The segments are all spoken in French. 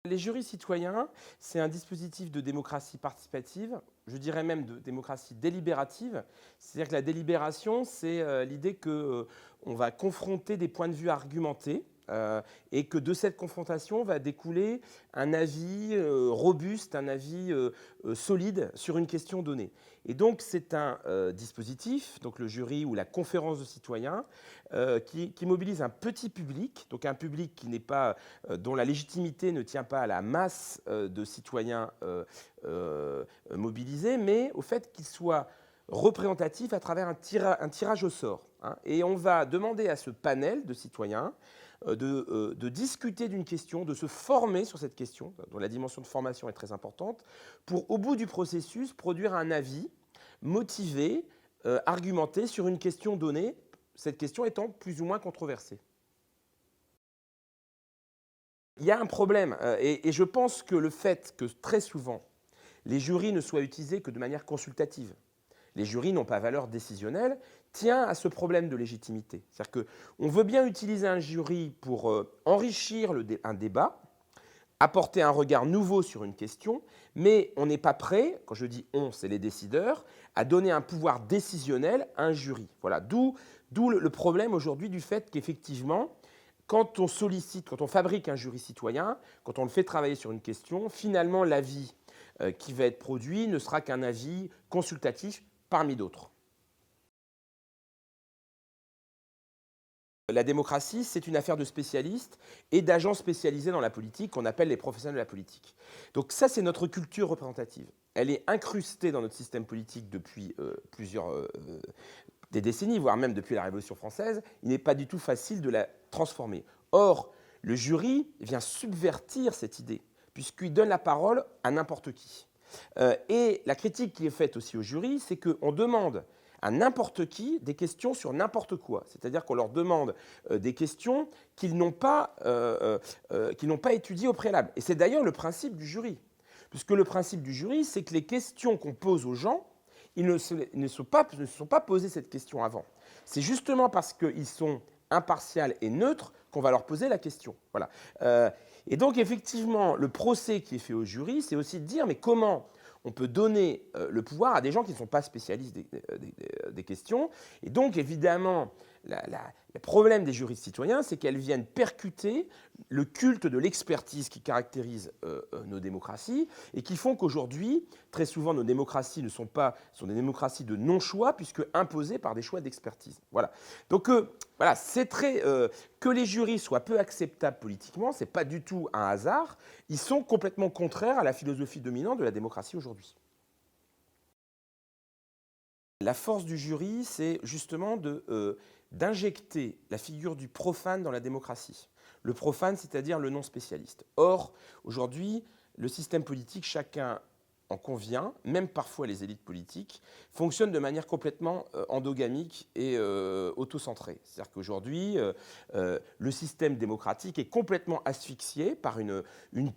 Les jurys citoyens, c'est un dispositif de démocratie participative, je dirais même de démocratie délibérative. C'est-à-dire que la délibération, c'est l'idée qu'on va confronter des points de vue argumentés et que de cette confrontation va découler un avis robuste, un avis solide sur une question donnée. Et donc c'est un dispositif, donc le jury ou la conférence de citoyens, qui mobilise un petit public, donc un public qui n'est pas, dont la légitimité ne tient pas à la masse de citoyens mobilisés, mais au fait qu'il soit représentatif à travers un tirage au sort. Hein. Et on va demander à ce panel de citoyens de discuter d'une question, de se former sur cette question, dont la dimension de formation est très importante, pour, au bout du processus, produire un avis motivé, argumenté sur une question donnée, cette question étant plus ou moins controversée. Il y a un problème, et je pense que le fait que très souvent, les jurys ne soient utilisés que de manière consultative, les jurys n'ont pas valeur décisionnelle, tient à ce problème de légitimité. C'est-à-dire qu'on veut bien utiliser un jury pour enrichir un débat, apporter un regard nouveau sur une question, mais on n'est pas prêt, quand je dis on, c'est les décideurs, à donner un pouvoir décisionnel à un jury. Voilà, d'où le problème aujourd'hui du fait qu'effectivement, quand on sollicite, quand on fabrique un jury citoyen, quand on le fait travailler sur une question, finalement l'avis qui va être produit ne sera qu'un avis consultatif parmi d'autres. La démocratie, c'est une affaire de spécialistes et d'agents spécialisés dans la politique qu'on appelle les professionnels de la politique. Donc ça, c'est notre culture représentative. Elle est incrustée dans notre système politique depuis des décennies, voire même depuis la Révolution française. Il n'est pas du tout facile de la transformer. Or, le jury vient subvertir cette idée, puisqu'il donne la parole à n'importe qui. Et la critique qui est faite aussi au jury, c'est qu'on demande à n'importe qui des questions sur n'importe quoi. C'est-à-dire qu'on leur demande des questions qu'ils n'ont pas étudiées au préalable. Et c'est d'ailleurs le principe du jury. Puisque le principe du jury, c'est que les questions qu'on pose aux gens, ils ne se sont pas posés cette question avant. C'est justement parce qu'ils sont impartials et neutres qu'on va leur poser la question. Voilà. Et donc, effectivement, le procès qui est fait au jury, c'est aussi de dire, mais comment on peut donner le pouvoir à des gens qui ne sont pas spécialistes des questions. Et donc, évidemment, le problème des jurys citoyens, c'est qu'elles viennent percuter le culte de l'expertise qui caractérise nos démocraties et qui font qu'aujourd'hui, très souvent, nos démocraties sont des démocraties de non-choix, puisque imposées par des choix d'expertise. Voilà. Donc, voilà, c'est que les jurys soient peu acceptables politiquement, ce n'est pas du tout un hasard. Ils sont complètement contraires à la philosophie dominante de la démocratie aujourd'hui. La force du jury, c'est justement d'injecter la figure du profane dans la démocratie. Le profane, c'est-à-dire le non-spécialiste. Or, aujourd'hui, le système politique, chacun en convient, même parfois les élites politiques, fonctionnent de manière complètement endogamique et autocentrée. C'est-à-dire qu'aujourd'hui, le système démocratique est complètement asphyxié par une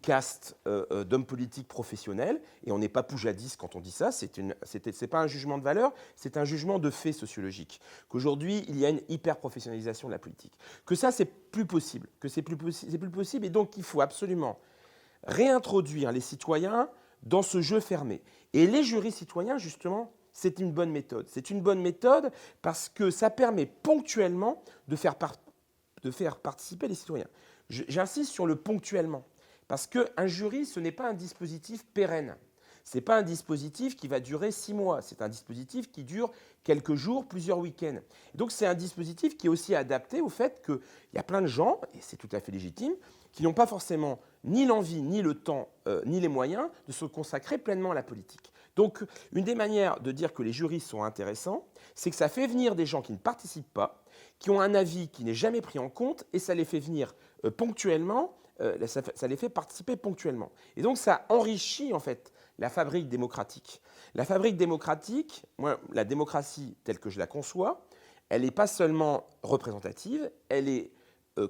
caste d'hommes politiques professionnels, et on n'est pas poujadiste quand on dit ça, c'est pas un jugement de valeur, c'est un jugement de fait sociologique. Qu'aujourd'hui, il y a une hyper-professionnalisation de la politique. Que ça, c'est plus possible, et donc il faut absolument réintroduire les citoyens dans ce jeu fermé. Et les jurys citoyens, justement, c'est une bonne méthode. C'est une bonne méthode parce que ça permet ponctuellement de faire participer les citoyens. J'insiste sur le ponctuellement, parce qu'un jury, ce n'est pas un dispositif pérenne. Ce n'est pas un dispositif qui va durer 6 mois. C'est un dispositif qui dure quelques jours, plusieurs week-ends. Et donc c'est un dispositif qui est aussi adapté au fait qu'il y a plein de gens, et c'est tout à fait légitime, qui n'ont pas forcément ni l'envie, ni le temps, ni les moyens de se consacrer pleinement à la politique. Donc, une des manières de dire que les jurys sont intéressants, c'est que ça fait venir des gens qui ne participent pas, qui ont un avis qui n'est jamais pris en compte, et ça les fait venir ponctuellement, ça les fait participer ponctuellement. Et donc, ça enrichit en fait la fabrique démocratique. La fabrique démocratique, moi, la démocratie telle que je la conçois, elle n'est pas seulement représentative, elle est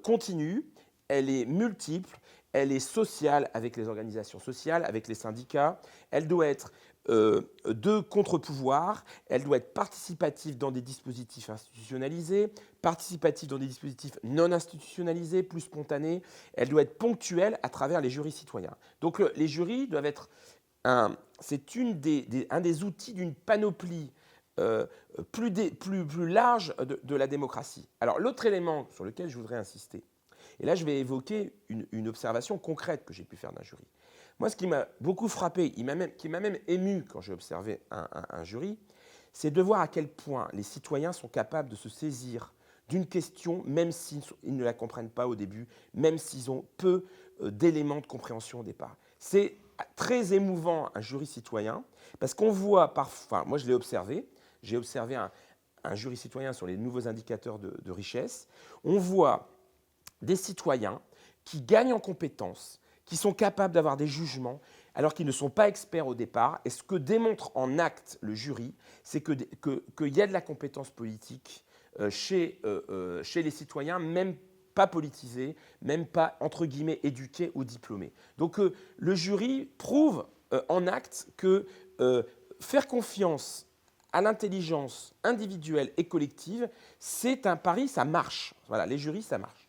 continue, elle est multiple, elle est sociale avec les organisations sociales, avec les syndicats, elle doit être de contre-pouvoir, elle doit être participative dans des dispositifs institutionnalisés, participative dans des dispositifs non institutionnalisés, plus spontanés, elle doit être ponctuelle à travers les jurys citoyens. Donc les jurys doivent être c'est un des outils d'une panoplie plus large de la démocratie. Alors l'autre élément sur lequel je voudrais insister, et là je vais évoquer une observation concrète que j'ai pu faire d'un jury. Moi, ce qui m'a beaucoup frappé, qui m'a même ému quand j'ai observé un jury, c'est de voir à quel point les citoyens sont capables de se saisir d'une question, même s'ils ne la comprennent pas au début, même s'ils ont peu d'éléments de compréhension au départ. C'est très émouvant, un jury citoyen, parce qu'on voit parfois, moi je l'ai observé, j'ai observé un jury citoyen sur les nouveaux indicateurs de richesse, on voit des citoyens qui gagnent en compétences, qui sont capables d'avoir des jugements, alors qu'ils ne sont pas experts au départ. Et ce que démontre en acte le jury, c'est qu'il y a de la compétence politique chez les citoyens, même pas politisés, même pas, entre guillemets, éduqués ou diplômés. Donc le jury prouve en acte que faire confiance à l'intelligence individuelle et collective, c'est un pari, ça marche. Voilà, les jurys, ça marche.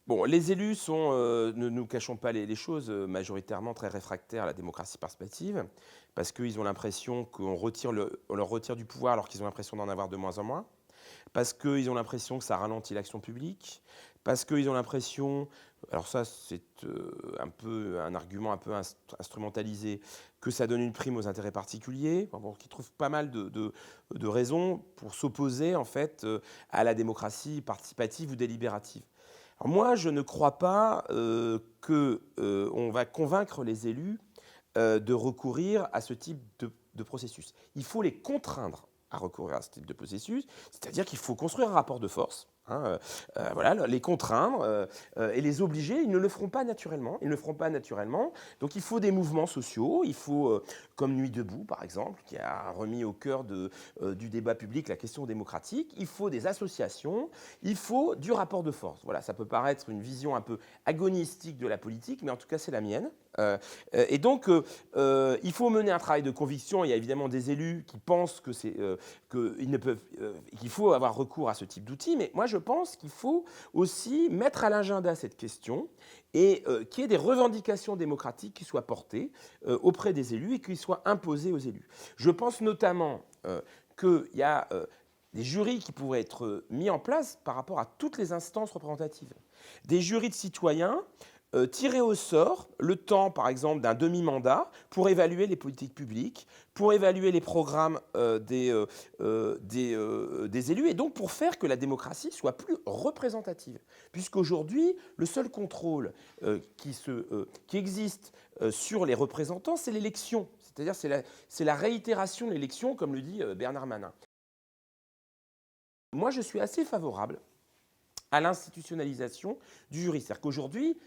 Bon, les élus sont, ne nous cachons pas les choses, majoritairement très réfractaires à la démocratie participative, parce qu'ils ont l'impression on leur retire du pouvoir alors qu'ils ont l'impression d'en avoir de moins en moins, parce qu'ils ont l'impression que ça ralentit l'action publique, parce qu'ils ont l'impression, alors ça c'est un peu un argument un peu instrumentalisé, que ça donne une prime aux intérêts particuliers, bon, qui trouvent pas mal de raisons pour s'opposer en fait à la démocratie participative ou délibérative. Alors moi, je ne crois pas qu'on va convaincre les élus de recourir à ce type de processus. Il faut les contraindre à recourir à ce type de processus, c'est-à-dire qu'il faut construire un rapport de force, voilà, les contraindre et les obliger. Ils ne le feront pas naturellement. Ils ne le feront pas naturellement. Donc il faut des mouvements sociaux. Il faut, comme Nuit debout par exemple, qui a remis au cœur du débat public la question démocratique. Il faut des associations. Il faut du rapport de force. Voilà, ça peut paraître une vision un peu agonistique de la politique, mais en tout cas c'est la mienne. Et donc, il faut mener un travail de conviction. Il y a évidemment des élus qui pensent qu'il faut avoir recours à ce type d'outils, mais moi je pense qu'il faut aussi mettre à l'agenda cette question et qu'il y ait des revendications démocratiques qui soient portées auprès des élus et qui soient imposées aux élus. Je pense notamment qu'il y a des jurys qui pourraient être mis en place par rapport à toutes les instances représentatives. Des jurys de citoyens tirer au sort le temps, par exemple, d'un demi-mandat pour évaluer les politiques publiques, pour évaluer les programmes des élus, et donc pour faire que la démocratie soit plus représentative. Puisqu'aujourd'hui, le seul contrôle qui existe sur les représentants, c'est l'élection. C'est-à-dire c'est la réitération de l'élection, comme le dit Bernard Manin. Moi, je suis assez favorable à l'institutionnalisation du jury. C'est-à-dire qu'aujourd'hui,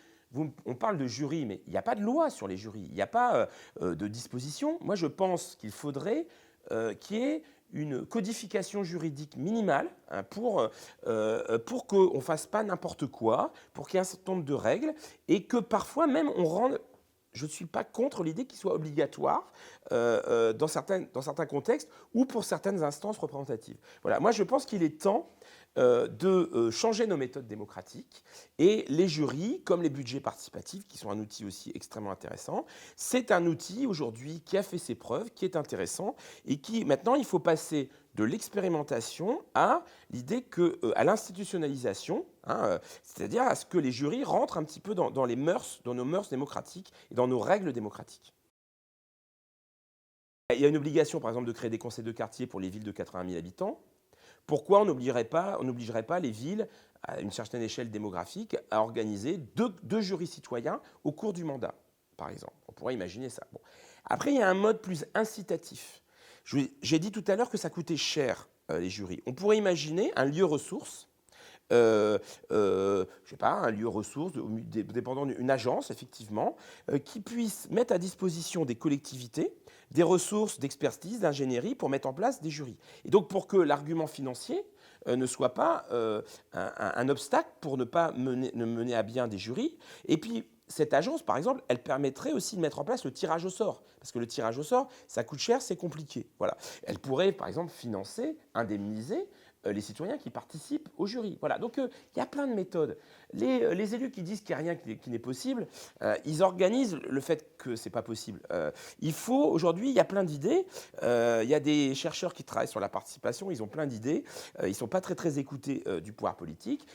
on parle de jury, mais il n'y a pas de loi sur les jurys, il n'y a pas de disposition. Moi, je pense qu'il faudrait qu'il y ait une codification juridique minimale pour qu'on ne fasse pas n'importe quoi, pour qu'il y ait un certain nombre de règles, et que parfois même on rende... Je ne suis pas contre l'idée qu'il soit obligatoire dans certains contextes ou pour certaines instances représentatives. Voilà. Moi, je pense qu'il est temps de changer nos méthodes démocratiques, et les jurys, comme les budgets participatifs, qui sont un outil aussi extrêmement intéressant, c'est un outil aujourd'hui qui a fait ses preuves, qui est intéressant, et qui maintenant il faut passer de l'expérimentation à l'idée à l'institutionnalisation, c'est-à-dire à ce que les jurys rentrent un petit peu dans les mœurs, dans nos mœurs démocratiques et dans nos règles démocratiques. Il y a une obligation, par exemple, de créer des conseils de quartier pour les villes de 80 000 habitants. Pourquoi on n'obligerait pas les villes, à une certaine échelle démographique, à organiser deux jurys citoyens au cours du mandat, par exemple? On pourrait imaginer ça. Bon. Après, il y a un mode plus incitatif. J'ai dit tout à l'heure que ça coûtait cher, les jurys. On pourrait imaginer un lieu ressource, je sais pas, un lieu ressource dépendant d'une agence, effectivement, qui puisse mettre à disposition des collectivités des ressources d'expertise, d'ingénierie pour mettre en place des jurys. Et donc pour que l'argument financier ne soit pas un obstacle pour ne pas mener à bien des jurys. Et puis cette agence, par exemple, elle permettrait aussi de mettre en place le tirage au sort. Parce que le tirage au sort, ça coûte cher, c'est compliqué. Voilà. Elle pourrait, par exemple, financer, indemniser les citoyens qui participent au jury. Voilà. Donc, il y a plein de méthodes. Les élus qui disent qu'il n'y a rien qui n'est possible, ils organisent le fait que ce n'est pas possible. Il faut, aujourd'hui, il y a plein d'idées. Il y a des chercheurs qui travaillent sur la participation, ils ont plein d'idées. Ils ne sont pas très, très écoutés du pouvoir politique.